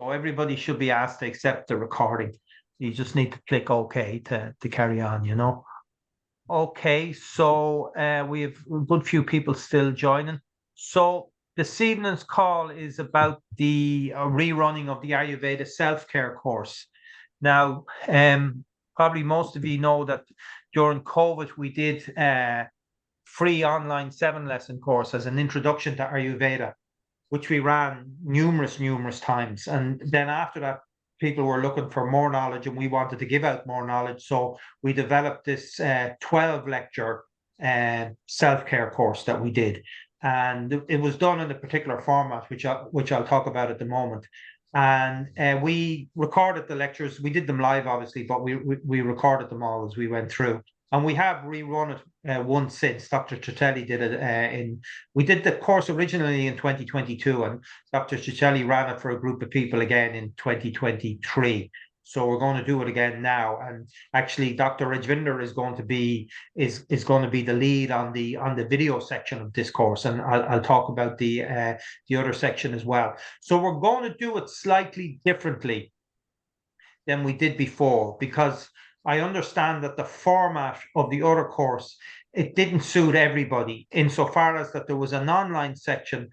So everybody should be asked to accept the recording. You just need to click OK to carry on, you know. Okay, so we have a good few people still joining. So this evening's call is about the rerunning of the Ayurveda self-care course. Now, probably most of you know that during COVID we did free online 7-lesson course as an introduction to Ayurveda, which we ran numerous times. And then after that, people were looking for more knowledge and we wanted to give out more knowledge. So we developed this 12 lecture self care course that we did. And it was done in a particular format, which I'll talk about at the moment. And we recorded the lectures. We did them live, obviously, but we recorded them all as we went through. And we have rerun it once since. Dr. Chitelli did it we did the course originally in 2022, and Dr. Chitelli ran it for a group of people again in 2023. So we're going to do it again now. And actually, Dr. Rajvinder is going to be the lead on the video section of this course, and I'll talk about the other section as well. So we're going to do it slightly differently than we did before, because I understand that the format of the other course, it didn't suit everybody, insofar as that there was an online section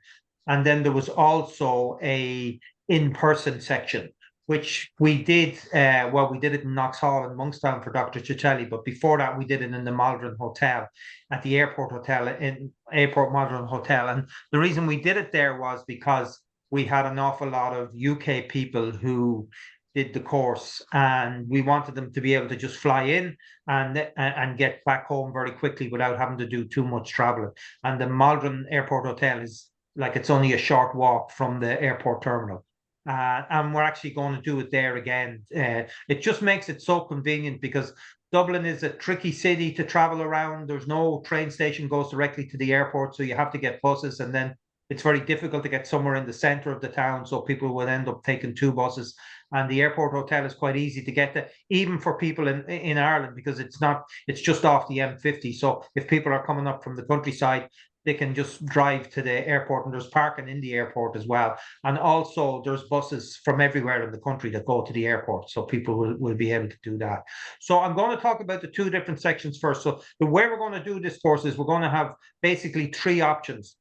and then there was also a in-person section, which we did. We did it in Knox Hall in Monkstown for Dr. Chitelli, but before that we did it in the Maldron Hotel, at the Airport Hotel, in Airport Maldron Hotel. And the reason we did it there was because we had an awful lot of UK people who did the course, and we wanted them to be able to just fly in and get back home very quickly without having to do too much traveling. And the Maldron Airport Hotel is like, it's only a short walk from the airport terminal. And we're actually going to do it there again. It just makes it so convenient, because Dublin is a tricky city to travel around. There's no train station goes directly to the airport, so you have to get buses, and then it's very difficult to get somewhere in the center of the town. So people will end up taking 2 buses. And the airport hotel is quite easy to get to, even for people in Ireland, because it's just off the M50. So if people are coming up from the countryside, they can just drive to the airport, and there's parking in the airport as well. And also there's buses from everywhere in the country that go to the airport. So people will be able to do that. So I'm going to talk about the two different sections first. So the way we're going to do this course is we're going to have basically 3 options.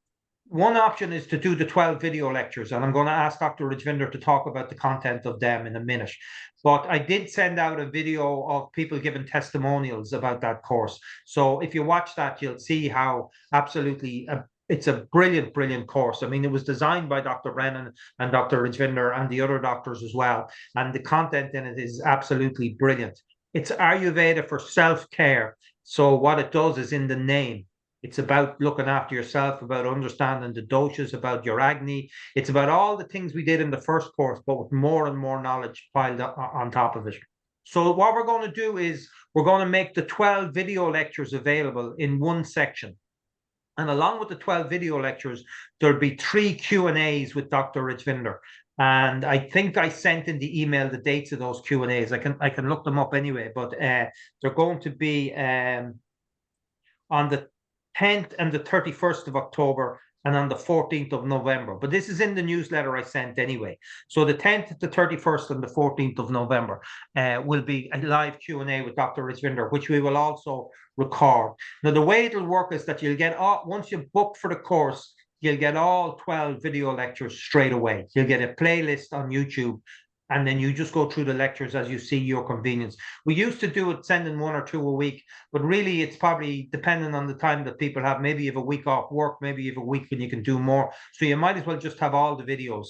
One option is to do the 12 video lectures, and I'm going to ask Dr. Rajvinder to talk about the content of them in a minute. But I did send out a video of people giving testimonials about that course. So if you watch that, you'll see how absolutely it's a brilliant course. I mean, it was designed by Dr. Brennan and Dr. Rajvinder and the other doctors as well. And the content in it is absolutely brilliant. It's Ayurveda for self-care. So what it does is in the name. It's about looking after yourself, about understanding the doshas, about your Agni. It's about all the things we did in the first course, but with more and more knowledge piled on top of it. So what we're going to do is we're going to make the 12 video lectures available in one section. And along with the 12 video lectures, there'll be 3 Q&As with Dr. Rajvinder. And I think I sent in the email the dates of those Q&As. I can look them up anyway, but they're going to be on the 10th and the 31st of October and on the 14th of November. But this is in the newsletter I sent anyway. So the 10th, the 31st, and the 14th of November will be a live Q&A with Dr. Rajvinder, which we will also record. Now, the way it'll work is that you'll get once you book for the course, you'll get all 12 video lectures straight away. You'll get a playlist on YouTube, and then you just go through the lectures as you see your convenience. We used to do it sending 1 or 2 a week, but really it's probably depending on the time that people have. Maybe you have a week off work, maybe you have a week when you can do more. So you might as well just have all the videos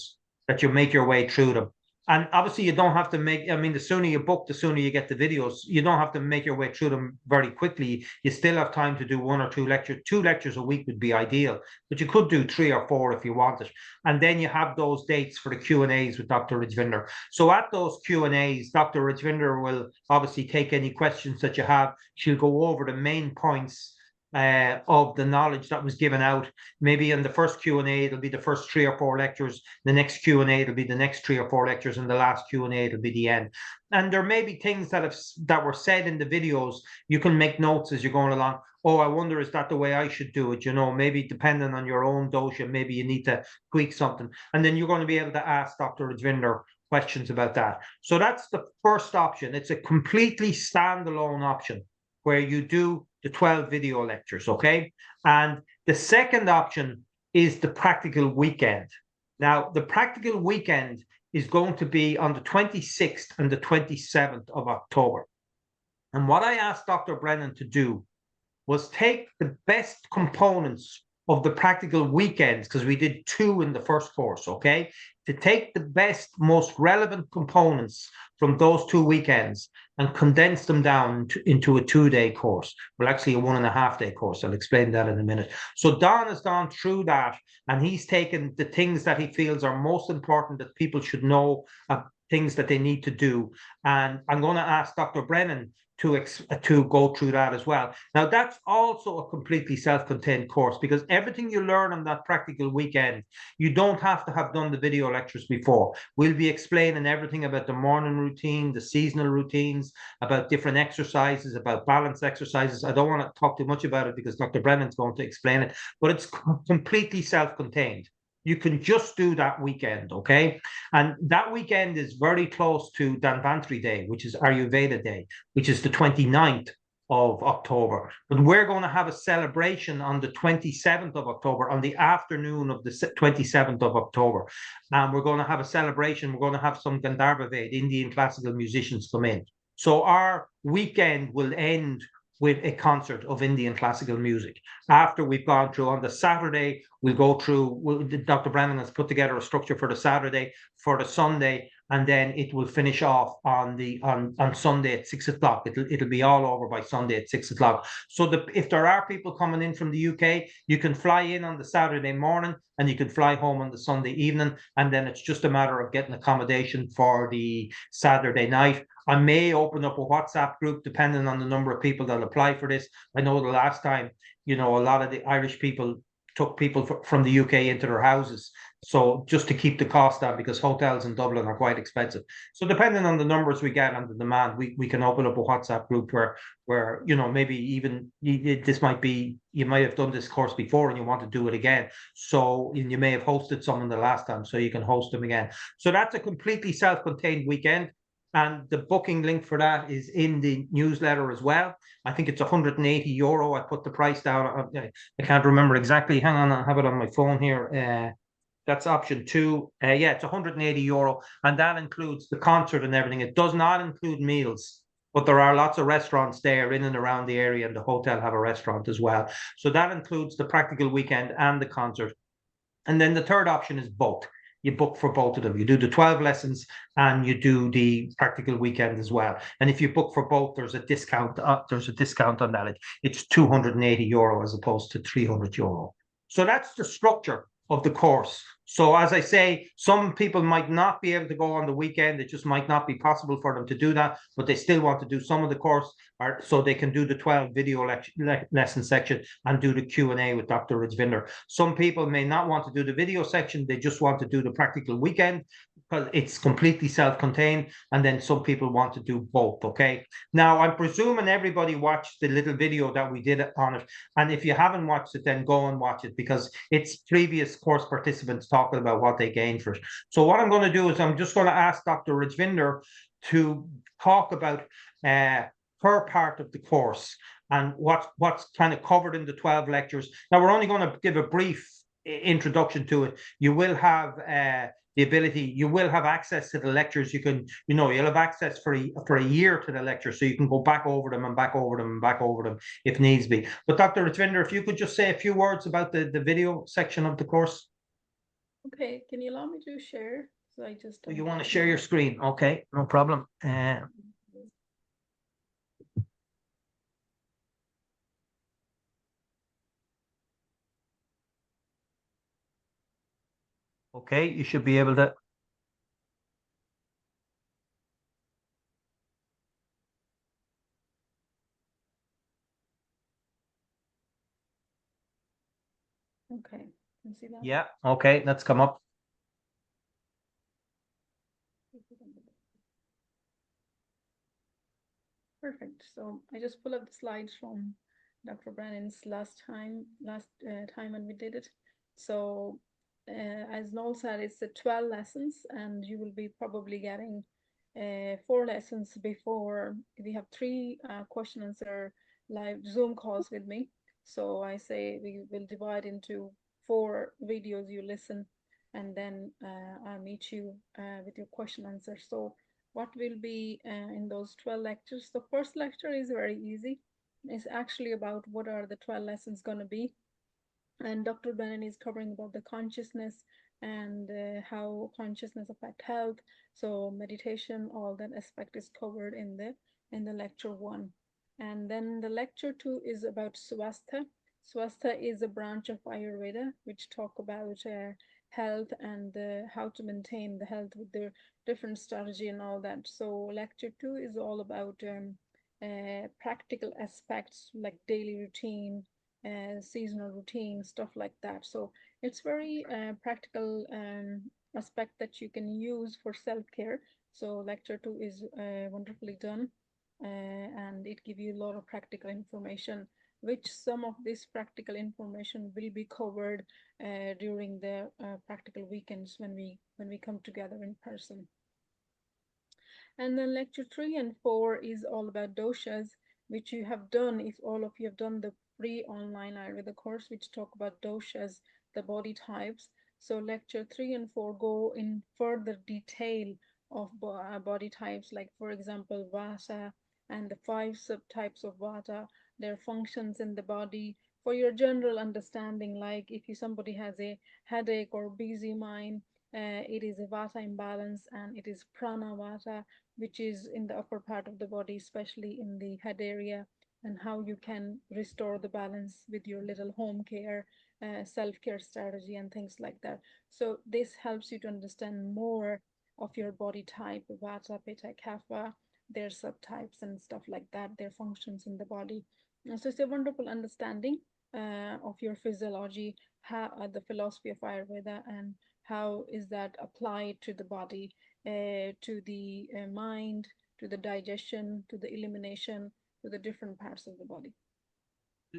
that you make your way through them. And obviously you don't have to the sooner you book, the sooner you get the videos. You don't have to make your way through them very quickly. You still have time to do 1 or 2 lectures. 2 lectures a week would be ideal, but you could do 3 or 4 if you wanted. And then you have those dates for the Q&As with Dr. Rajvinder. So at those Q&As, Dr. Rajvinder will obviously take any questions that you have. She'll go over the main points of the knowledge that was given out. Maybe in the first Q&A, it'll be the first 3 or 4 lectures. The next Q&A, it'll be the next 3 or 4 lectures. And the last Q&A, it'll be the end. And there may be things that were said in the videos. You can make notes as you're going along. Oh, I wonder, is that the way I should do it? You know, maybe depending on your own dosha, maybe you need to tweak something. And then you're going to be able to ask Dr. Rajvinder questions about that. So that's the first option. It's a completely standalone option where you do the 12 video lectures, okay? And the second option is the practical weekend. Now, the practical weekend is going to be on the 26th and the 27th of October. And what I asked Dr. Brennan to do was take the best components of the practical weekends, because we did 2 in the first course, okay? To take the best, most relevant components from those 2 weekends and condense them down into a 2-day course. Well, actually a 1.5-day course. I'll explain that in a minute. So Don has gone through that, and he's taken the things that he feels are most important that people should know, things that they need to do. And I'm going to ask Dr. Brennan to go through that as well. Now, that's also a completely self-contained course, because everything you learn on that practical weekend, you don't have to have done the video lectures before. We'll be explaining everything about the morning routine, the seasonal routines, about different exercises, about balance exercises. I don't want to talk too much about it because Dr. Brennan's going to explain it, but it's completely self-contained. You can just do that weekend, okay? And that weekend is very close to Dhanvantri Day, which is Ayurveda Day, which is the 29th of October. But we're going to have a celebration on the 27th of October, on the afternoon of the 27th of October. And we're going to have a celebration. We're going to have some Gandharva Ved, Indian classical musicians, come in. So our weekend will end with a concert of Indian classical music. After we've gone through on the Saturday, we'll go through, Dr. Brandon has put together a structure for the Saturday, for the Sunday, and then it will finish off on Sunday at 6 o'clock. It'll be all over by Sunday at 6 o'clock. So if there are people coming in from the UK, you can fly in on the Saturday morning and you can fly home on the Sunday evening, and then it's just a matter of getting accommodation for the Saturday night. I may open up a WhatsApp group depending on the number of people that apply for this. I know the last time, a lot of the Irish people took people from the UK into their houses. So just to keep the cost down, because hotels in Dublin are quite expensive. So depending on the numbers we get and the demand, we can open up a WhatsApp group where maybe even this might be, you might have done this course before and you want to do it again. So you may have hosted someone the last time, so you can host them again. So that's a completely self-contained weekend. And the booking link for that is in the newsletter as well. I think it's €180. I put the price down. I can't remember exactly. Hang on, I have it on my phone here. That's option 2. Yeah, it's €180, and that includes the concert and everything. It does not include meals, but there are lots of restaurants there in and around the area, and the hotel have a restaurant as well. So that includes the practical weekend and the concert. And then the third option is both. You book for both of them. You do the 12 lessons and you do the practical weekend as well. And if you book for both, there's a discount. There's a discount on that. It's €280 as opposed to €300. So that's the structure of the course. So as I say, some people might not be able to go on the weekend. It just might not be possible for them to do that, but they still want to do some of the course, so they can do the 12 video lesson section and do the Q&A with Dr. Rajvinder. Some people may not want to do the video section. They just want to do the practical weekend because it's completely self-contained. And then some people want to do both, okay? Now, I'm presuming everybody watched the little video that we did on it. And if you haven't watched it, then go and watch it, because it's previous course participants talking about what they gained for it. So what I'm going to do is I'm just going to ask Dr. Rajvinder to talk about her part of the course and what's kind of covered in the 12 lectures. Now, we're only going to give a brief introduction to it. You will have the ability, you will have access to the lectures. You can, you'll have access for a year to the lectures, so you can go back over them and back over them and back over them if needs be. But Dr. Rajvinder, if you could just say a few words about the video section of the course. Okay, can you allow me to share? So I just you want to share your screen? Okay, no problem. Okay, you should be able to. Okay, can you see that? Yeah, okay, that's come up. Perfect. So I just pull up the slides from Dr. Brennan's last time when we did it. So as Noel said, it's 12 lessons, and you will be probably getting 4 lessons before. We have three question answer live Zoom calls with me. So I say we will divide into 4 videos you listen, and then I'll meet you with your question answer. So what will be in those 12 lectures? The first lecture is very easy. It's actually about what are the 12 lessons going to be, and Dr. Brennan is covering about the consciousness and how consciousness affect health. So meditation, all that aspect is covered in the lecture one. And then the lecture two is about swastha. Swastha is a branch of Ayurveda which talk about health and how to maintain the health with the different strategy and all that. So lecture two is all about practical aspects like daily routine, seasonal routine, stuff like that. So it's very practical aspect that you can use for self-care. So lecture two is wonderfully done, and it gives you a lot of practical information, which some of this practical information will be covered during the practical weekends when we come together in person. And then lecture 3 and 4 is all about doshas, which you have done if all of you have done the free online Ayurveda course, which talk about doshas, the body types. So lecture 3 and 4 go in further detail of body types, like for example, vata and the 5 subtypes of vata, their functions in the body. For your general understanding, like if you somebody has a headache or busy mind, it is a vata imbalance, and it is prana vata, which is in the upper part of the body, especially in the head area, and how you can restore the balance with your little home care, self care strategy, and things like that. So, this helps you to understand more of your body type, Vata, Pitta, Kapha, their subtypes, and stuff like that, their functions in the body. So, it's a wonderful understanding of your physiology, how, the philosophy of Ayurveda, and how is that applied to the body, to the mind, to the digestion, to the elimination, to the different parts of the body.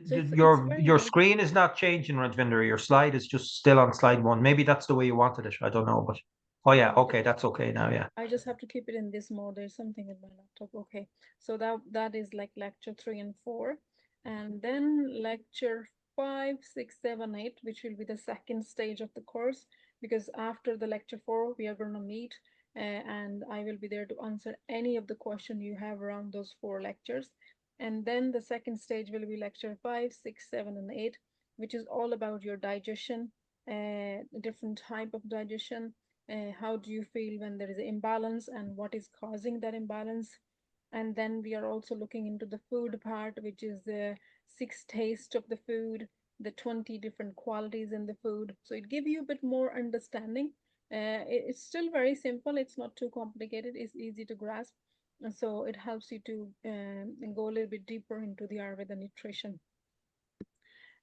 So it's very Your nice. screen is not changing, Rajvinder. Your slide is just still on slide one. Maybe that's the way you wanted it. I don't know, but oh yeah, No, okay, that's okay now. Yeah. I just have to keep it in this mode. There's something with my laptop. Okay. So that is like lecture 3 and 4. And then lecture 5, 6, 7, 8, which will be the second stage of the course, because after the lecture 4, we are going to meet, and I will be there to answer any of the question you have around those 4 lectures. And then the second stage will be lecture 5, 6, 7, and 8, which is all about your digestion, different type of digestion, how do you feel when there is an imbalance, and what is causing that imbalance. And then we are also looking into the food part, which is the 6 tastes of the food, the 20 different qualities in the food. So it gives you a bit more understanding. It's still very simple, it's not too complicated, it's easy to grasp. And so it helps you to go a little bit deeper into the Ayurveda nutrition.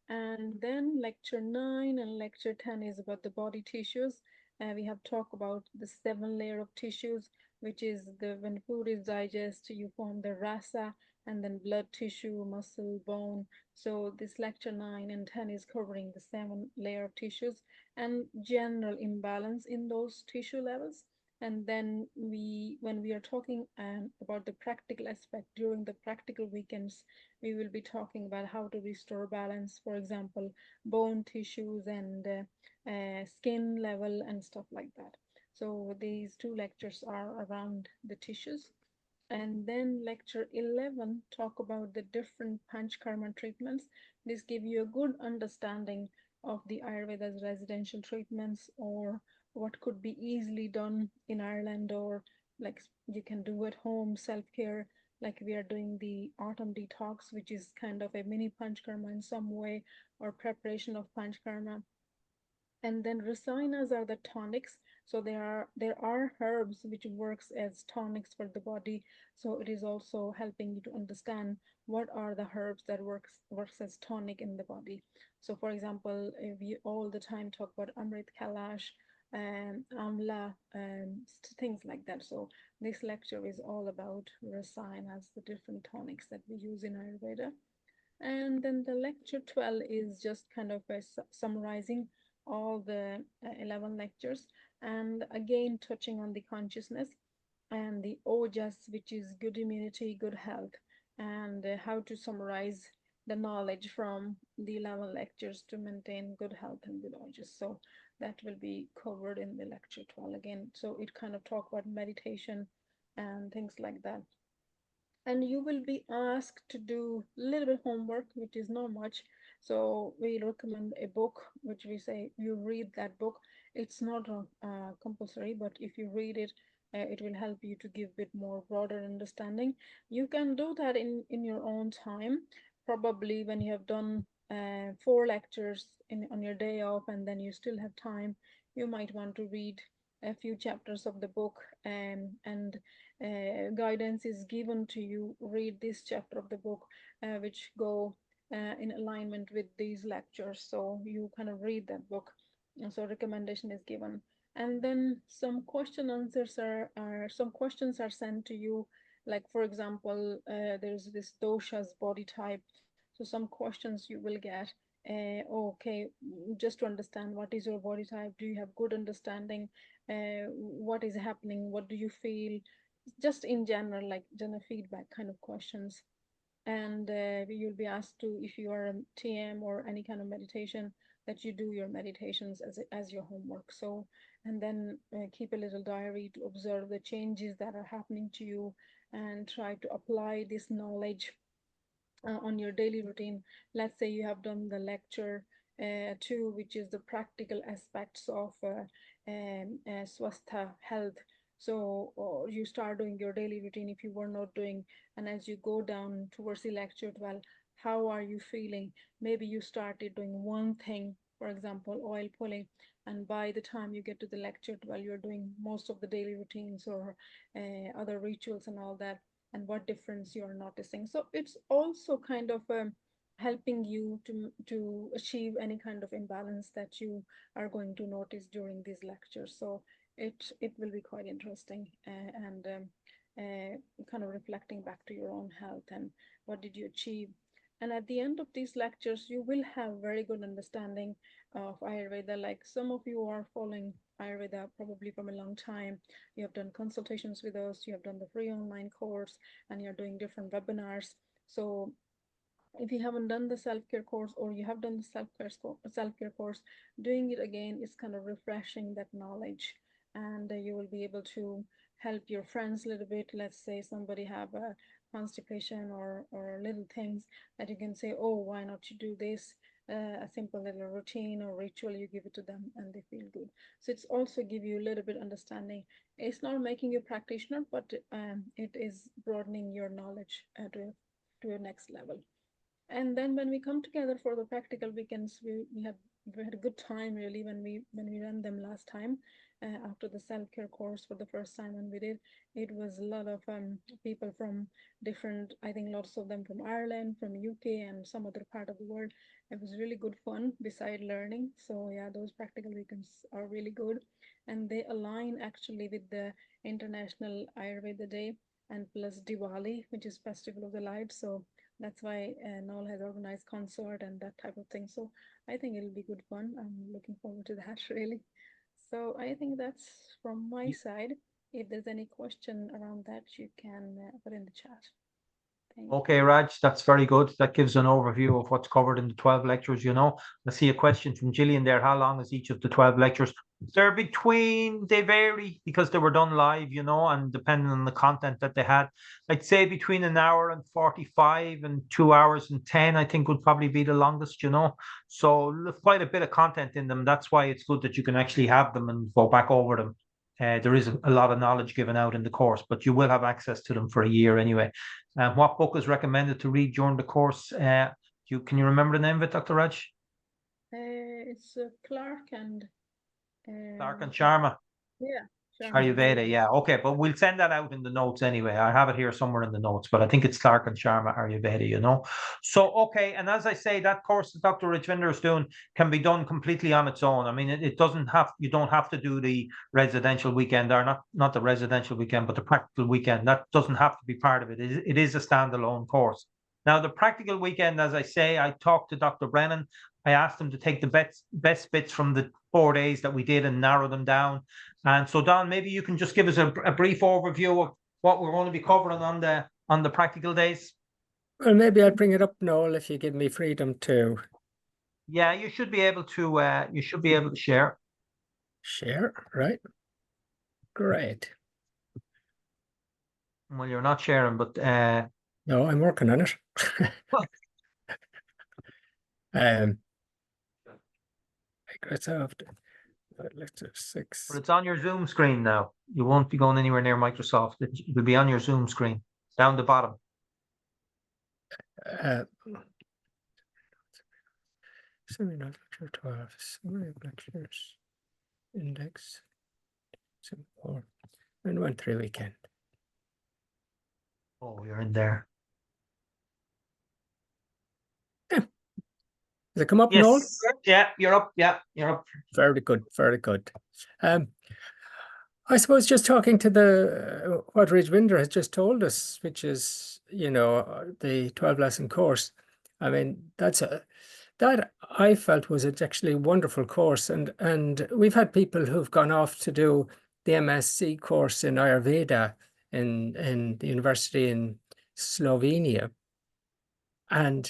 And then lecture 9 and lecture 10 is about the body tissues. We have talked about the 7 layer of tissues, which is the when food is digested, you form the rasa, and then blood tissue, muscle, bone. So this lecture 9 and 10 is covering the 7 layer of tissues and general imbalance in those tissue levels. And then when we are talking about the practical aspect during the practical weekends, we will be talking about how to restore balance, for example, bone tissues and skin level and stuff like that. So these 2 lectures are around the tissues. And then lecture 11 talk about the different panchkarma treatments. This give you a good understanding of the Ayurveda's residential treatments, or what could be easily done in Ireland, or like you can do at home self-care, like we are doing the autumn detox, which is kind of a mini panchkarma in some way, or preparation of panchkarma. And then rasayanas are the tonics. So there are herbs which works as tonics for the body. So it is also helping you to understand what are the herbs that works as tonic in the body. So for example, if we all the time talk about amrit kalash and amla and things like that. So this lecture is all about rasayanas, the different tonics that we use in Ayurveda. And then the lecture 12 is just kind of a summarizing all the 11 lectures, and again touching on the consciousness and the OJAS, which is good immunity, good health, and how to summarize the knowledge from the 11 lectures to maintain good health and good OJAS. So that will be covered in the lecture 12 again. So it kind of talk about meditation and things like that, and you will be asked to do a little bit homework, which is not much. So we recommend a book, which we say you read that book. It's not compulsory, but if you read it, it will help you to give a bit more broader understanding. You can do that in your own time, probably when you have done 4 lectures on your day off, and then you still have time. You might want to read a few chapters of the book, and guidance is given to you. Read this chapter of the book, which go in alignment with these lectures. So you kind of read that book. And so recommendation is given. And then some question answers are some questions are sent to you. Like for example, there's this dosha's body type. So some questions you will get. Okay, just to understand what is your body type. Do you have good understanding? What is happening? What do you feel? Just in general, like general feedback kind of questions. And you'll be asked to, if you are a TM or any kind of meditation, that you do your meditations as your homework. So, and then keep a little diary to observe the changes that are happening to you, and try to apply this knowledge on your daily routine. Let's say you have done the lecture 2, which is the practical aspects of swastha health. So or you start doing your daily routine if you were not doing, and as you go down towards the lecture 12, how are you feeling? Maybe you started doing one thing, for example, oil pulling, and by the time you get to the lecture 12, you're doing most of the daily routines or other rituals and all that, and what difference you're noticing. So it's also kind of helping you to achieve any kind of imbalance that you are going to notice during these lectures. So it will be quite interesting, and kind of reflecting back to your own health and what did you achieve. And at the end of these lectures, you will have very good understanding of Ayurveda. Like some of you are following Ayurveda probably from a long time. You have done consultations with us, you have done the free online course, and you're doing different webinars. So if you haven't done the self-care course, or you have done the self-care course, doing it again is kind of refreshing that knowledge, and you will be able to help your friends a little bit. Let's say somebody have a constipation or little things that you can say, oh, why not you do this, a simple little routine or ritual, you give it to them and they feel good. So it's also give you a little bit understanding. It's not making you a practitioner, but it is broadening your knowledge to a next level. And then when we come together for the practical weekends, we had a good time really when we ran them last time, after the self-care course. For the first time when we did, it was a lot of people from different, I think lots of them from Ireland, from UK, and some other part of the world. It was really good fun beside learning. So yeah, those practical weekends are really good, and they align actually with the International Ayurveda Day, and plus Diwali, which is Festival of the Lights. So that's why Noel has organized concert and that type of thing. So I think it'll be good fun. I'm looking forward to that really. So I think that's from my side. If there's any question around that, you can put in the chat. Thank Okay, you. Raj, that's very good. That gives an overview of what's covered in the 12 lectures. I see a question from Gillian there. How long is each of the 12 lectures? They vary because they were done live, and depending on the content that they had. I'd say between an hour and 45 and 2 hours and 10, I think would probably be the longest. So quite a bit of content in them. That's why it's good that you can actually have them and go back over them. There is a lot of knowledge given out in the course, but you will have access to them for a year anyway. What book is recommended to read during the course? Can you remember the name of it, Dr. Raj? It's Clark and Clark and um, Sharma. yeah, Sharma. Ayurveda, yeah. Okay, but we'll send that out in the notes anyway. I have it here somewhere in the notes, but I think it's Clark and Sharma Ayurveda. So, okay, and as I say, that course that Dr. Richvinder is doing can be done completely on its own. I mean, it doesn't have, you don't have to do the residential weekend, or not the residential weekend, but the practical weekend. That doesn't have to be part of it. It is a standalone course. Now, the practical weekend, as I say, I talked to Dr. Brennan I asked them to take the best bits from the 4 days that we did and narrow them down. And so, Don, maybe you can just give us a brief overview of what we're going to be covering on the practical days. Well, maybe I'll bring it up, Noel, if you give me freedom to Yeah, you should be able to. You should be able to share. share, right? Great. Well, you're not sharing, but No, I'm working on it. Microsoft, let's have 6. but it's on your Zoom screen now. You won't be going anywhere near Microsoft. It will be on your Zoom screen down the bottom. Seminar lecture 12, summary of lectures, index, 4, and 1-3 weekend. Oh, you're in there. Does it come up, Yes. Noel? Yeah, you're up. Yeah, you're up. Very good, very good. I suppose just talking to the what Ridgewinder has just told us, which is, you know, the 12-lesson course. I mean, that I felt was actually a wonderful course, and we've had people who've gone off to do the MSc course in Ayurveda in the university in Slovenia, and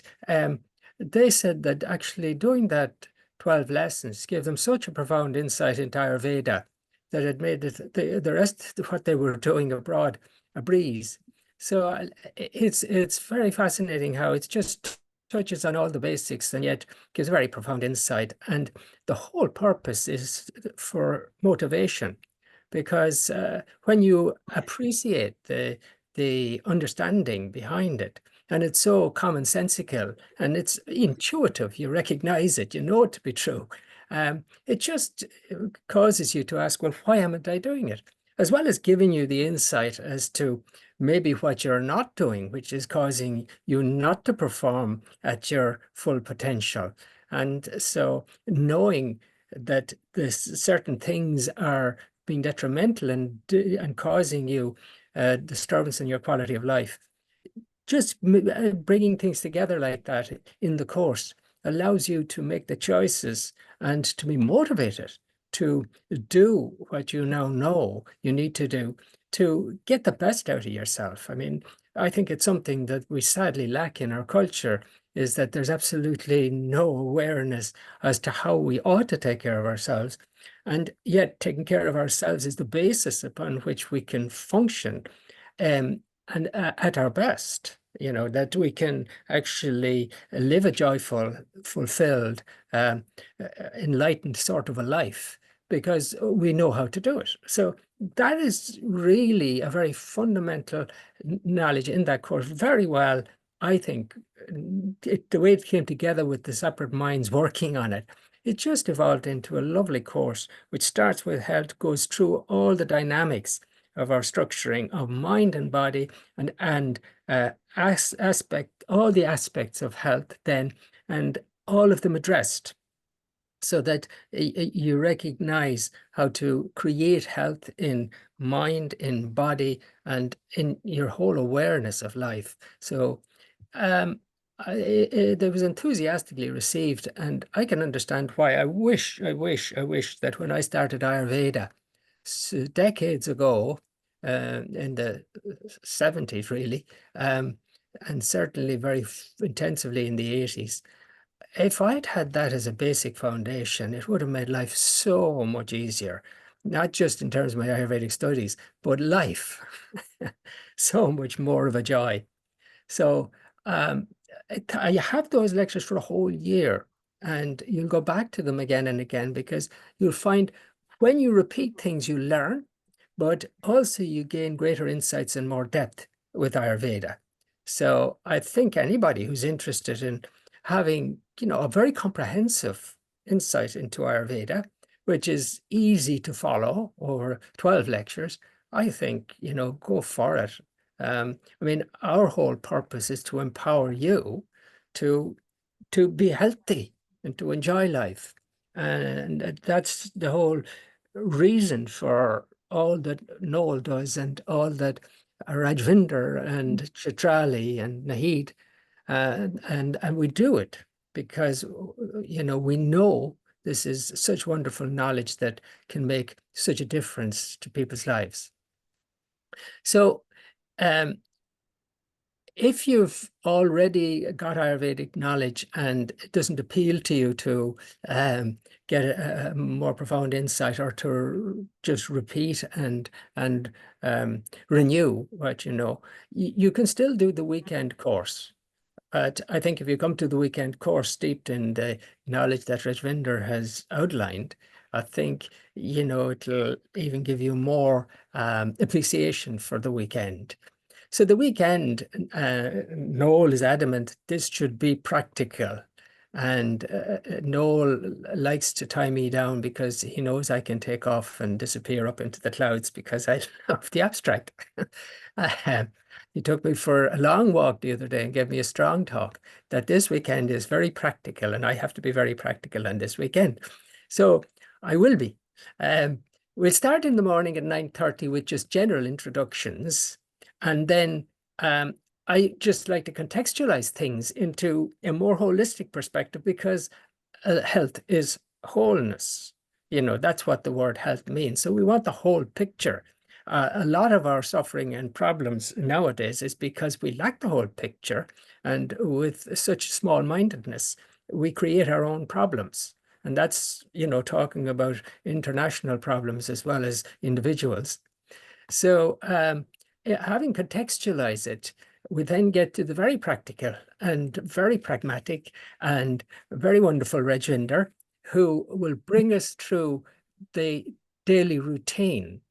they said that actually doing that 12 lessons gave them such a profound insight into Ayurveda that it made the rest of what they were doing abroad a breeze. So it's very fascinating how it just touches on all the basics and yet gives very profound insight. And the whole purpose is for motivation, because when you appreciate the understanding behind it, and it's so commonsensical and it's intuitive, you recognize it, you know it to be true. It just causes you to ask, well, why haven't I doing it? As well as giving you the insight as to maybe what you're not doing, which is causing you not to perform at your full potential. And so knowing that certain things are being detrimental and causing you disturbance in your quality of life, just bringing things together like that in the course allows you to make the choices and to be motivated to do what you now know you need to do to get the best out of yourself. I mean, I think it's something that we sadly lack in our culture, is that there's absolutely no awareness as to how we ought to take care of ourselves. And yet taking care of ourselves is the basis upon which we can function and at our best, you know, that we can actually live a joyful, fulfilled, enlightened sort of a life, because we know how to do it. So that is really a very fundamental knowledge in that course. Very well, I think, the way it came together with the separate minds working on it, it just evolved into a lovely course, which starts with health, goes through all the dynamics of our structuring of mind and body, and all the aspects of health then, and all of them addressed, so that you recognize how to create health in mind, in body, and in your whole awareness of life. So it was enthusiastically received, and I can understand why. I wish that when I started Ayurveda decades ago, in the 70s really, and certainly very intensively in the 80s, if I'd had that as a basic foundation, it would have made life so much easier, not just in terms of my Ayurvedic studies, but life so much more of a joy. So you have those lectures for a whole year, and you'll go back to them again and again, because you'll find when you repeat things, you learn, but also you gain greater insights and more depth with Ayurveda. So I think anybody who's interested in having, you know, a very comprehensive insight into Ayurveda, which is easy to follow over 12 lectures, I think, you know, go for it. I mean, our whole purpose is to empower you to be healthy and to enjoy life. And that's the whole reason for all that Noel does and all that Rajvinder and Chitrali and Nahid, and we do it because, you know, we know this is such wonderful knowledge that can make such a difference to people's lives. So if you've already got Ayurvedic knowledge and it doesn't appeal to you to get a more profound insight, or to just repeat and renew what you know, you can still do the weekend course. But I think if you come to the weekend course steeped in the knowledge that Rajvinder has outlined, I think, you know, it'll even give you more appreciation for the weekend. So the weekend, Noel is adamant this should be practical. And Noel likes to tie me down because he knows I can take off and disappear up into the clouds because I love the abstract. He took me for a long walk the other day and gave me a strong talk that this weekend is very practical, and I have to be very practical on this weekend. So I will be. We'll start in the morning at 9:30 with just general introductions. And then I just like to contextualize things into a more holistic perspective, because health is wholeness. You know, that's what the word health means. So we want the whole picture. A lot of our suffering and problems nowadays is because we lack the whole picture. And with such small-mindedness, we create our own problems. And that's, you know, talking about international problems as well as individuals. So having contextualized it, we then get to the very practical and very pragmatic and very wonderful Rajvinder, who will bring us through the daily routine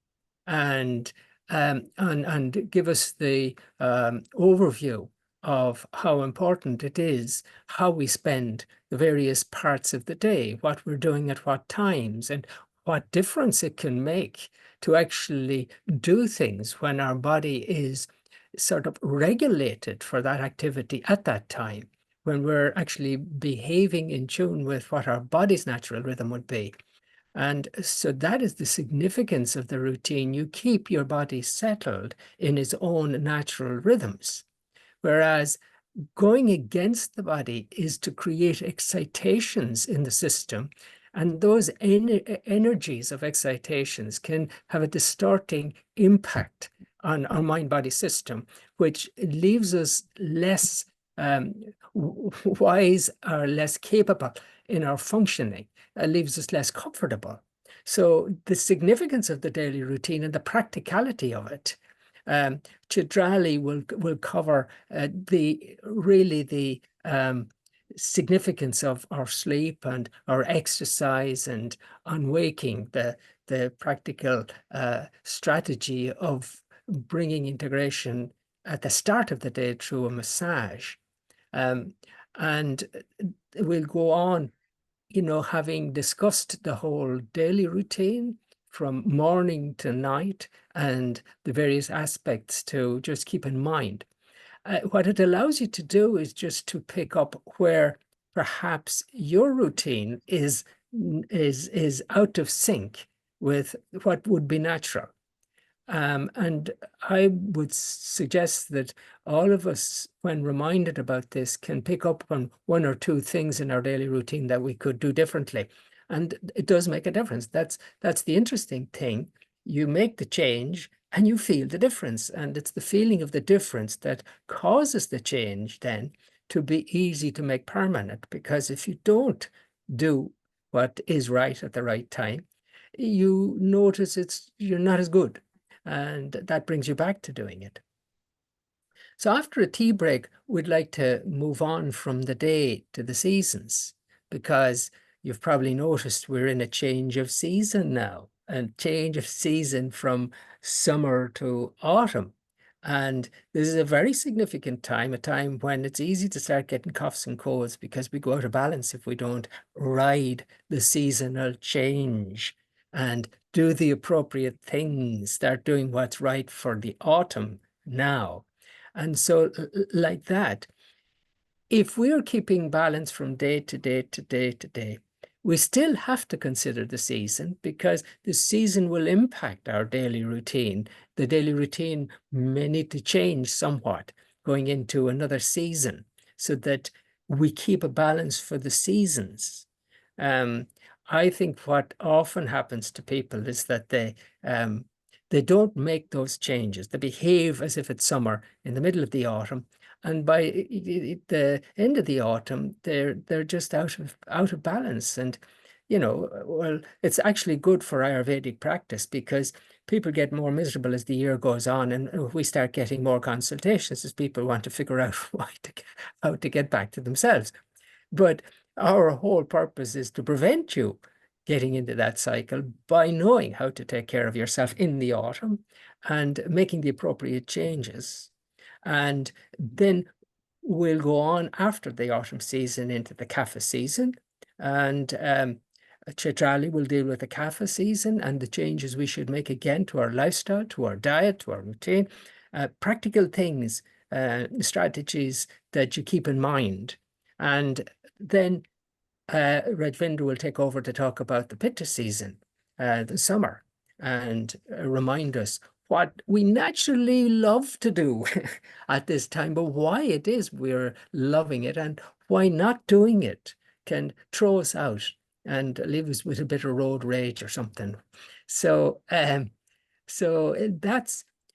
and give us the overview of how important it is, how we spend the various parts of the day, what we're doing at what times, and what difference it can make to actually do things when our body is sort of regulated for that activity at that time, when we're actually behaving in tune with what our body's natural rhythm would be. And so that is the significance of the routine. You keep your body settled in its own natural rhythms. Whereas going against the body is to create excitations in the system. And those energies of excitations can have a distorting impact on our mind-body system, which leaves us less wise or less capable in our functioning. Leaves us less comfortable. So the significance of the daily routine and the practicality of it, Chidrali will cover the significance of our sleep and our exercise, and on waking, the practical strategy of bringing integration at the start of the day through a massage. And we'll go on, you know, having discussed the whole daily routine from morning to night and the various aspects to just keep in mind. What it allows you to do is just to pick up where perhaps your routine is out of sync with what would be natural. And I would suggest that all of us, when reminded about this, can pick up on one or two things in our daily routine that we could do differently. And it does make a difference. That's the interesting thing. You make the change and you feel the difference. And it's the feeling of the difference that causes the change then to be easy to make permanent. Because if you don't do what is right at the right time, you notice you're not as good. And that brings you back to doing it. So after a tea break, we'd like to move on from the day to the seasons, because you've probably noticed we're in a change of season now, a change of season from summer to autumn. And this is a very significant time, a time when it's easy to start getting coughs and colds, because we go out of balance if we don't ride the seasonal change and do the appropriate things, start doing what's right for the autumn now. And so like that, if we're keeping balance from day to day to day to day, we still have to consider the season, because the season will impact our daily routine. The daily routine may need to change somewhat going into another season, so that we keep a balance for the seasons. I think what often happens to people is that they don't make those changes. They behave as if it's summer in the middle of the autumn, and by the end of the autumn, they're just out of balance. And well, it's actually good for Ayurvedic practice, because people get more miserable as the year goes on, and we start getting more consultations as people want to figure out how to get back to themselves. But our whole purpose is to prevent you getting into that cycle by knowing how to take care of yourself in the autumn and making the appropriate changes. And then we'll go on after the autumn season into the Kapha season. And Chitrali will deal with the Kapha season and the changes we should make again to our lifestyle, to our diet, to our routine, practical things, strategies that you keep in mind. And then Rajvinder will take over to talk about the Pitta season, the summer, and remind us what we naturally love to do at this time, but why it is we're loving it and why not doing it can throw us out and leave us with a bit of road rage or something. So,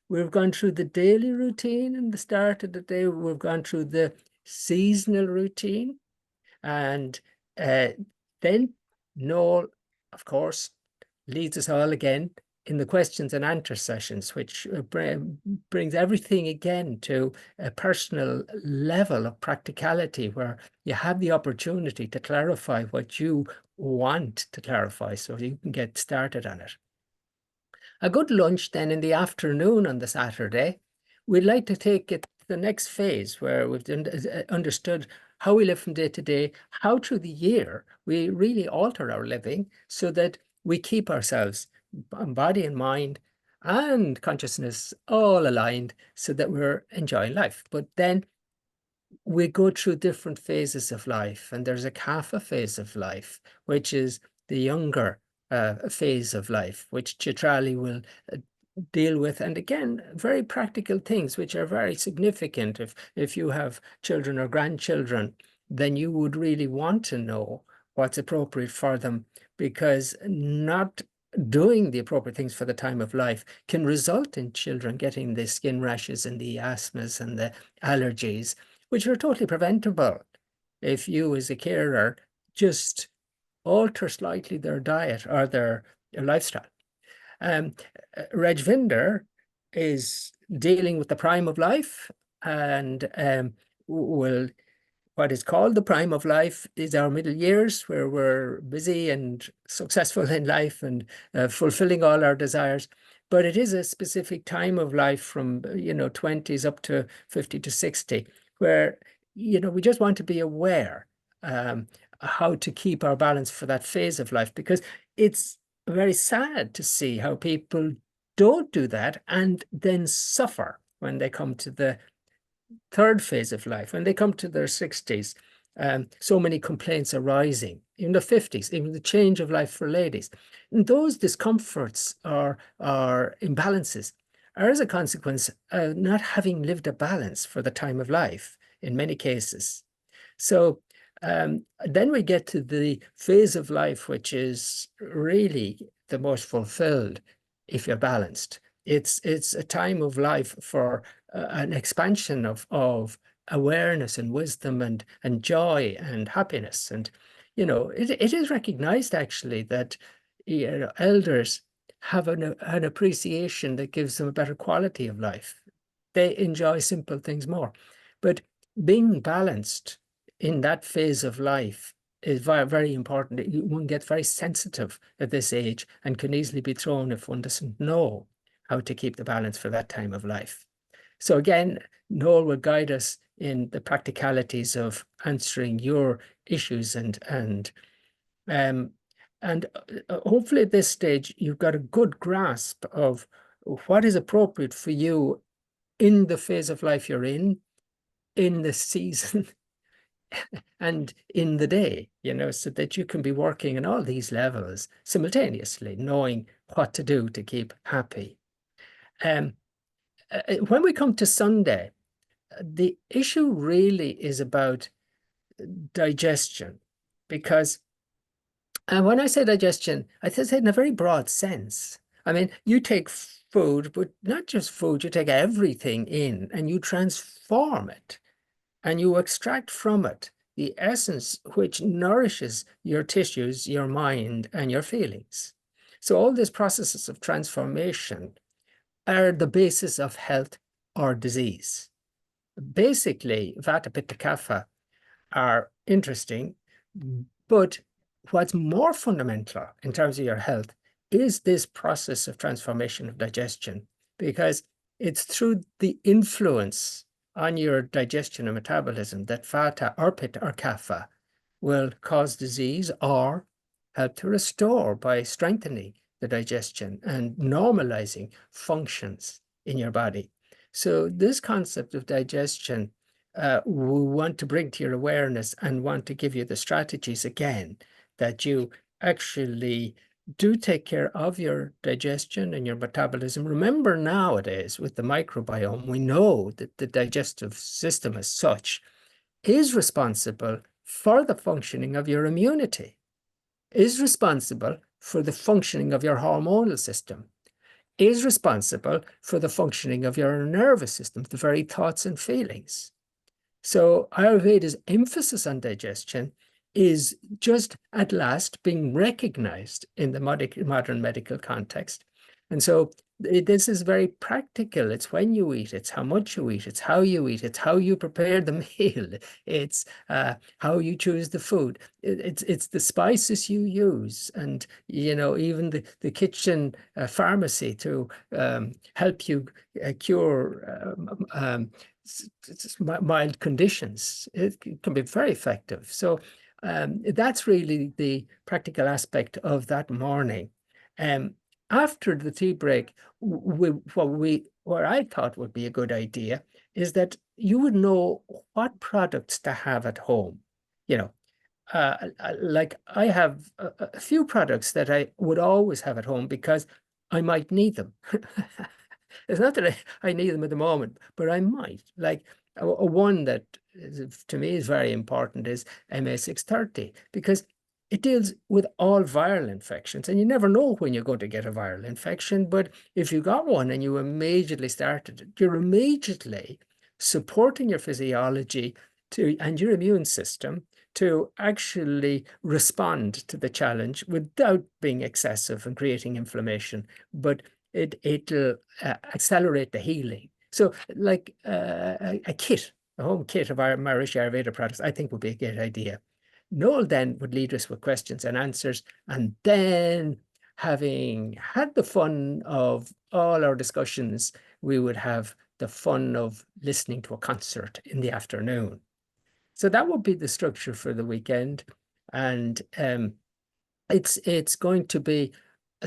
we've gone through the daily routine in the start of the day. We've gone through the seasonal routine, and then Noel, of course, leads us all again in the questions and answer sessions, which brings everything again to a personal level of practicality, where you have the opportunity to clarify what you want to clarify so you can get started on it. A good lunch then in the afternoon on the Saturday. We'd like to take it to the next phase, where we've understood how we live from day to day, how through the year we really alter our living so that we keep ourselves, body and mind and consciousness, all aligned so that we're enjoying life. But then we go through different phases of life, and there's a Kapha phase of life, which is the younger phase of life, which Chitrali will deal with. And again, very practical things which are very significant. If you have children or grandchildren, then you would really want to know what's appropriate for them, because not doing the appropriate things for the time of life can result in children getting the skin rashes and the asthmas and the allergies, which are totally preventable if you as a carer just alter slightly their diet or their lifestyle. Rajvinder is dealing with the prime of life, and what is called the prime of life is our middle years, where we're busy and successful in life and fulfilling all our desires. But it is a specific time of life from 20s up to 50 to 60, where we just want to be aware how to keep our balance for that phase of life, because it's very sad to see how people don't do that and then suffer when they come to the third phase of life, when they come to their 60s. So many complaints are rising in the 50s, even the change of life for ladies. And those discomforts or imbalances are, as a consequence, not having lived a balance for the time of life in many cases. So then we get to the phase of life which is really the most fulfilled if you're balanced. It's a time of life for an expansion of awareness and wisdom and joy and happiness. And it is recognized actually that elders have an appreciation that gives them a better quality of life. They enjoy simple things more. But being balanced in that phase of life is very, very important. One gets very sensitive at this age and can easily be thrown if one doesn't know how to keep the balance for that time of life. So again, Noel will guide us in the practicalities of answering your issues, and hopefully at this stage you've got a good grasp of what is appropriate for you in the phase of life you're in the season, and in the day, so that you can be working on all these levels simultaneously, knowing what to do to keep happy. When we come to Sunday, the issue really is about digestion, because when I say digestion, I say it in a very broad sense. I mean, you take food, but not just food, you take everything in and you transform it and you extract from it the essence which nourishes your tissues, your mind, and your feelings. So all these processes of transformation are the basis of health or disease. Basically, Vata, Pitta, Kapha are interesting, but what's more fundamental in terms of your health is this process of transformation of digestion, because it's through the influence on your digestion and metabolism that Vata or Pitta or Kapha will cause disease or help to restore by strengthening the digestion and normalizing functions in your body. So this concept of digestion we want to bring to your awareness and want to give you the strategies again that you actually do take care of your digestion and your metabolism. Remember, nowadays with the microbiome, we know that the digestive system as such is responsible for the functioning of your immunity, is responsible for the functioning of your hormonal system, is responsible for the functioning of your nervous system, the very thoughts and feelings. So Ayurveda's emphasis on digestion is just at last being recognized in the modern medical context. And so this is very practical. It's when you eat, it's how much you eat, it's how you eat, it's how you prepare the meal, it's how you choose the food, it's the spices you use, and even the kitchen pharmacy to help you cure mild conditions. It can be very effective. So that's really the practical aspect of that morning. After the tea break, what I thought would be a good idea is that you would know what products to have at home. Like I have a few products that I would always have at home because I might need them. It's not that I need them at the moment, but I might. Like one that to me is very important is MA630, because it deals with all viral infections. And you never know when you're going to get a viral infection, but if you got one and you immediately started it, you're immediately supporting your physiology and your immune system to actually respond to the challenge without being excessive and creating inflammation. But it'll accelerate the healing. So like a home kit of our Maharishi Ayurveda products, I think would be a good idea. Noel then would lead us with questions and answers, and then having had the fun of all our discussions, we would have the fun of listening to a concert in the afternoon. So that would be the structure for the weekend. And it's going to be,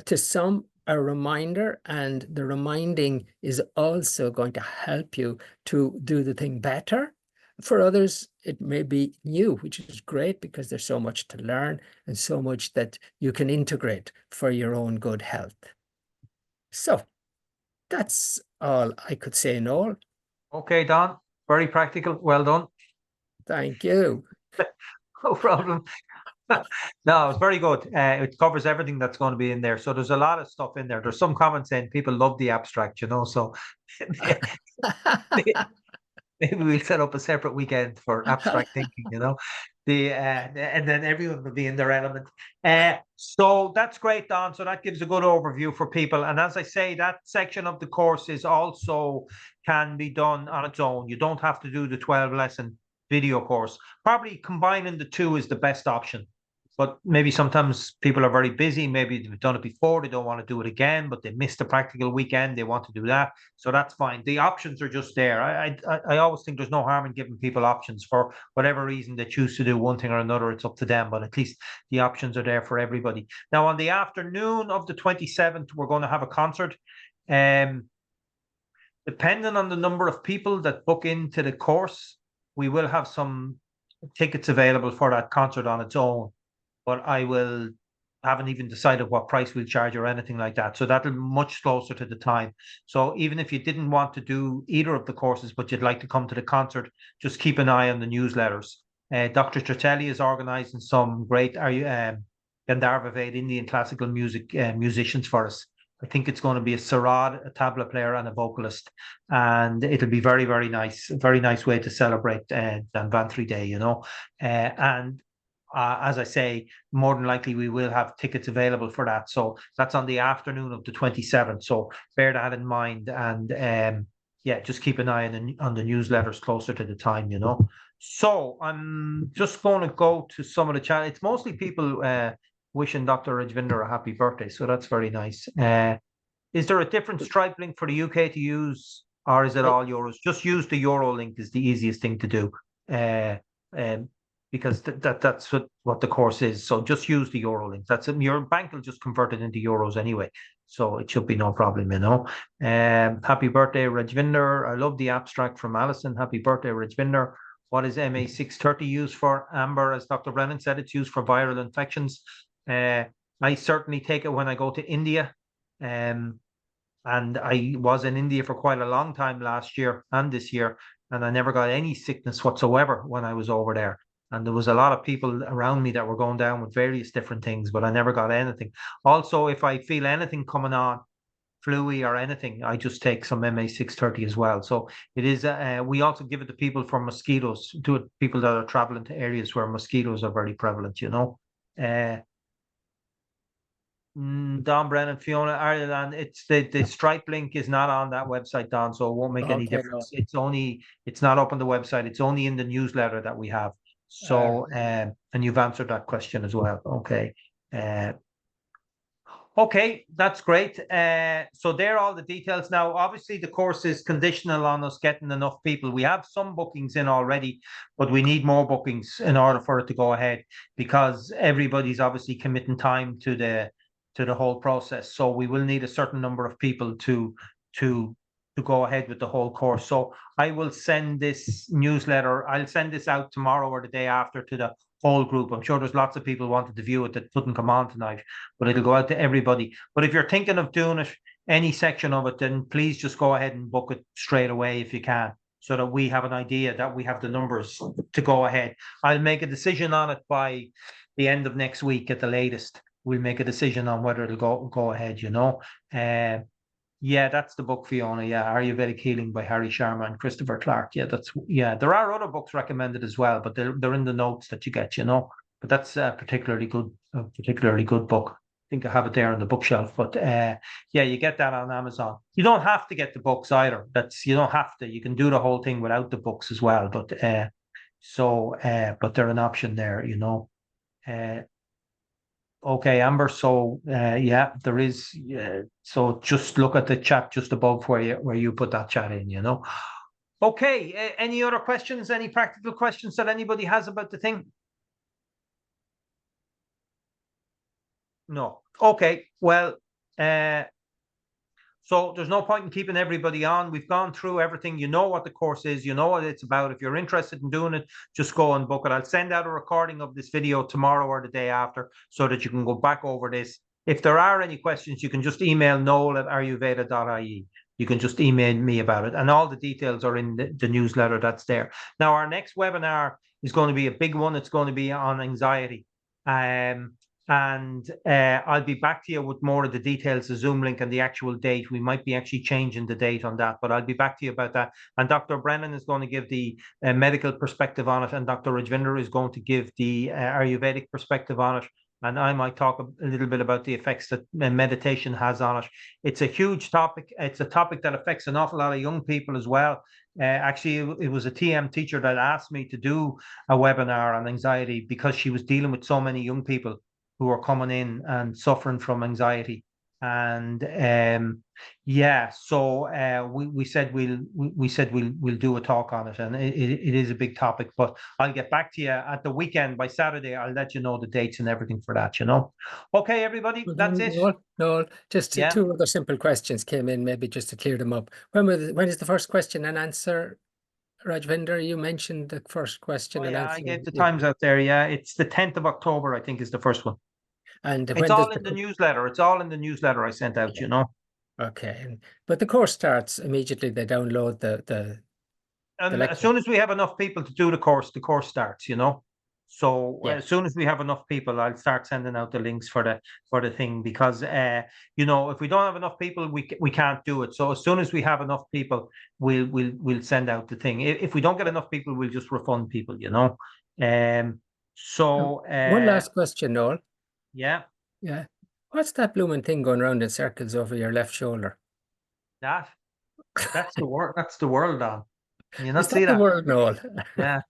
to some, a reminder, and the reminding is also going to help you to do the thing better. For others, it may be new, which is great because there's so much to learn and so much that you can integrate for your own good health. So that's all I could say, Noel. Okay, Don, very practical. Well done. Thank you. No problem. No, it's very good. It covers everything that's going to be in there. So there's a lot of stuff in there. There's some comments saying people love the abstract, so maybe we'll set up a separate weekend for abstract thinking, and then everyone will be in their element. So that's great, Don. So that gives a good overview for people. And as I say, that section of the course is also can be done on its own. You don't have to do the 12-lesson video course. Probably combining the two is the best option. But maybe sometimes people are very busy. Maybe they've done it before. They don't want to do it again, but they missed the practical weekend. They want to do that. So that's fine. The options are just there. I always think there's no harm in giving people options for whatever reason they choose to do one thing or another. It's up to them, but at least the options are there for everybody. Now, on the afternoon of the 27th, we're going to have a concert. Depending on the number of people that book into the course, we will have some tickets available for that concert on its own. But haven't even decided what price we'll charge or anything like that. So that'll be much closer to the time. So even if you didn't want to do either of the courses, but you'd like to come to the concert, just keep an eye on the newsletters. Dr. Tritelli is organising some great Gandharva Ved Indian classical music musicians for us. I think it's going to be a sarod, a tabla player, and a vocalist, and it'll be very, very nice. A very nice way to celebrate Dhanvantri Day, you know. And as I say, more than likely we will have tickets available for that. So that's on the afternoon of the 27th. So bear that in mind, and yeah, just keep an eye on the newsletters closer to the time, you know. So I'm just going to go to some of the chat. It's mostly people wishing Dr. Rajvinder a happy birthday, so that's very nice. Is there a different Stripe link for the UK to use, or is it all euros? Just use the euro link is the easiest thing to do, because that's what the course is. So just use the euro link. That's it. Your bank will just convert it into euros anyway, so it should be no problem, you know. Happy birthday, Rajvinder. I love the abstract from Alison. Happy birthday, Rajvinder. What is MA630 used for? Amber, as Dr. Brennan said, it's used for viral infections. I certainly take it when I go to India. And I was in India for quite a long time last year and this year, and I never got any sickness whatsoever when I was over there. And there was a lot of people around me that were going down with various different things, but I never got anything. Also, if I feel anything coming on, flu-y or anything, I just take some MA630 as well. So it is, we also give it to people for mosquitoes, to people that are traveling to areas where mosquitoes are very prevalent, you know. Don Brennan, Fiona, Ireland. It's the Stripe link is not on that website, Don, so it won't make any difference. No. It's not up on the website. It's only in the newsletter that we have. So, and you've answered that question as well. Okay. Okay, that's great. So there are all the details. Now, obviously, the course is conditional on us getting enough people. We have some bookings in already, but we need more bookings in order for it to go ahead, because everybody's obviously committing time to the whole process. So we will need a certain number of people to go ahead with the whole course. So I will send this newsletter. I'll send this out tomorrow or the day after to the whole group. I'm sure there's lots of people wanted to view it that couldn't come on tonight, but it'll go out to everybody. But if you're thinking of doing it, any section of it, then please just go ahead and book it straight away if you can, so that we have an idea that we have the numbers to go ahead. I'll make a decision on it by the end of next week at the latest. We'll make a decision on whether it'll go ahead, you know. Yeah, that's the book, Fiona. Yeah, Ayurvedic Healing by Harry Sharma and Christopher Clark. Yeah, there are other books recommended as well, but they're in the notes that you get, you know. But that's a particularly good book. I think I have it there on the bookshelf. But yeah, you get that on Amazon. You don't have to get the books either. You don't have to. You can do the whole thing without the books as well. But but they're an option there, you know. Okay, Amber. So yeah, there is. So just look at the chat just above where you put that chat in, you know. Okay. Any other questions? Any practical questions that anybody has about the thing? No. Okay. Well, so there's no point in keeping everybody on. We've gone through everything. You know what the course is. You know what it's about. If you're interested in doing it, just go and book it. I'll send out a recording of this video tomorrow or the day after, so that you can go back over this. If there are any questions, you can just email noel@ayurveda.ie. You can just email me about it. And all the details are in the newsletter that's there. Now, our next webinar is going to be a big one. It's going to be on anxiety. And I'll be back to you with more of the details, the Zoom link and the actual date. We might be actually changing the date on that, but I'll be back to you about that. And Dr. Brennan is going to give the medical perspective on it, and Dr. Rajvinder is going to give the Ayurvedic perspective on it. And I might talk a little bit about the effects that meditation has on it. It's a huge topic. It's a topic that affects an awful lot of young people as well. Actually, it was a TM teacher that asked me to do a webinar on anxiety, because she was dealing with so many young people who are coming in and suffering from anxiety. And yeah, so we said we'll do a talk on it, and it is a big topic. But I'll get back to you at the weekend. By Saturday, I'll let you know the dates and everything for that, you know. Okay, everybody, that's it. No, just two other simple questions came in, maybe just to clear them up. When is the first question and answer? Rajvinder, you mentioned the first question and answer. I gave the times out there. Yeah, it's the 10th of October, I think, is the first one. And it's all in the newsletter. It's all in the newsletter I sent out, you know. Okay, but the course starts immediately. They download the And as lecture. soon as we have enough people to do the course starts, you know. So Yeah. as soon as we have enough people, I'll start sending out the links for the thing, because you know, if we don't have enough people, we can't do it. So as soon as we have enough people, we'll send out the thing. If we don't get enough people, we'll just refund people, you know. So One last question, Noel. yeah, Yeah. What's that blooming thing going around in circles over your left shoulder? that's the world. That's the world, on. Can you not Is see that the that? word, Noel? Yeah,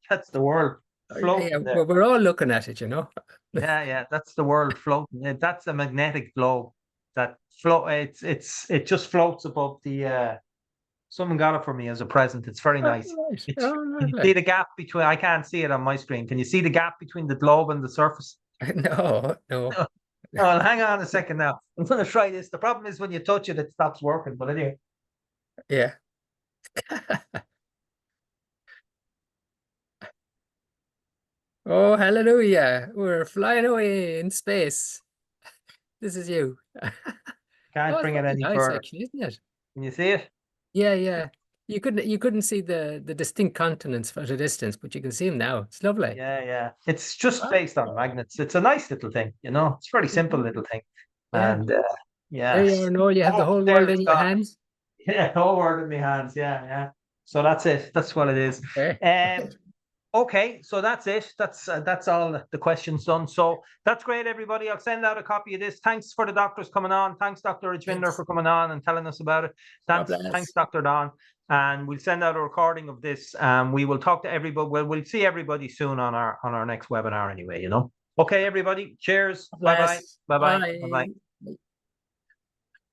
that's the world floating Yeah, there. we're all looking at it, you know. Yeah, that's the world floating. That's a magnetic globe that float. It just floats above the. Someone got it for me as a present. It's very nice. Right. It's. Oh, Can you lovely. see the gap between? I can't see it on my screen. Can you see the gap between the globe and the surface? No. Oh, well, hang on a second now. I'm going to try this. The problem is when you touch it, it stops working. But anyway, Yeah. Oh, hallelujah. We're flying away in space. This is you. can't Oh, it's bring it very any nice, further. actually, isn't it? Can you see it? Yeah, yeah. You couldn't see the distinct continents at a distance, but you can see them now. It's lovely. Yeah. It's just Ah, based on magnets. It's a nice little thing, you know. It's a very simple little thing, yeah. and There you yes. are, Noel. You have the Oh, whole there world it's in your gone. hands. Yeah, whole word in my hands. Yeah. So that's it. That's what it is. Okay. Okay, so that's it. That's all the questions done. So that's great, everybody. I'll send out a copy of this. Thanks for the doctors coming on. Thanks, Dr. Rajvinder, Thanks. for coming on and telling us about it. God Thanks, bless. Dr. Don. And we'll send out a recording of this. We will talk to everybody. We'll see everybody soon on our next webinar anyway, you know. Okay, everybody. Cheers. God Bye-bye. bless. Bye-bye. Bye-bye. Bye.